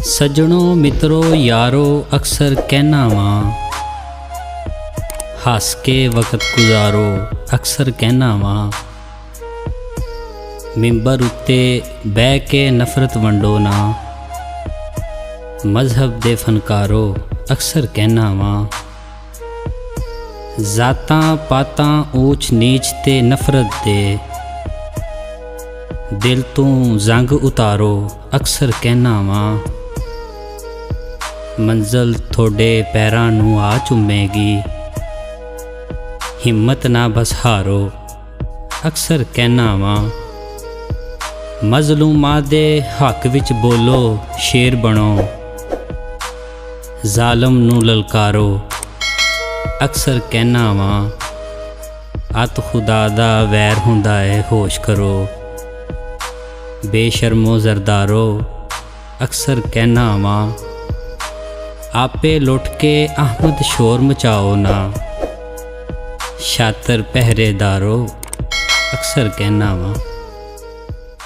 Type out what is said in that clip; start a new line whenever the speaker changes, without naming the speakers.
ਸੱਜਣੋ ਮਿੱਤਰੋ ਯਾਰੋ ਅਕਸਰ ਕਹਿਣਾ ਵਾਂ, ਹੱਸ ਕੇ ਵਕਤ ਗੁਜ਼ਾਰੋ ਅਕਸਰ ਕਹਿਣਾ ਵਾਂ। ਮਿੰਬਰ ਉੱਤੇ ਬਹਿ ਕੇ ਨਫ਼ਰਤ ਵੰਡੋ ਨਾ, ਮਜ਼ਹਬ ਦੇ ਫਨਕਾਰੋ ਅਕਸਰ ਕਹਿਣਾ ਵਾਂ। ਜ਼ਾਤਾਂ ਪਾਤਾਂ ਊਚ ਨੀਚ ਤੇ ਨਫ਼ਰਤ ਦੇ ਦਿਲ ਤੋਂ ਜ਼ੰਗ ਉਤਾਰੋ ਅਕਸਰ ਕਹਿਣਾ ਵਾਂ। ਮੰਜ਼ਲ ਤੁਹਾਡੇ ਪੈਰਾਂ ਨੂੰ ਆ ਚੁੰਮੇਗੀ, ਹਿੰਮਤ ਨਾ ਬਸ ਹਾਰੋ ਅਕਸਰ ਕਹਿਣਾ ਵਾਂ। ਮਜ਼ਲੂਮਾਂ ਦੇ ਹੱਕ ਵਿੱਚ ਬੋਲੋ ਸ਼ੇਰ ਬਣੋ, ਜ਼ਾਲਮ ਨੂੰ ਲਲਕਾਰੋ ਅਕਸਰ ਕਹਿਣਾ ਵਾਂ। ਅੱਤ ਖੁਦਾ ਦਾ ਵੈਰ ਹੁੰਦਾ ਏ ਹੋਸ਼ ਕਰੋ, ਬੇਸ਼ਰਮੋ ਜ਼ਰਦਾਰੋ ਅਕਸਰ ਕਹਿਣਾ ਵਾਂ। ਆਪੇ ਲੁੱਟ ਕੇ ਅਹਿਮਦ ਸ਼ੋਰ ਮਚਾਓ ਨਾ, ਸ਼ਾਤਰ ਪਹਿਰੇਦਾਰੋ ਅਕਸਰ ਕਹਿਣਾ ਵਾਂ।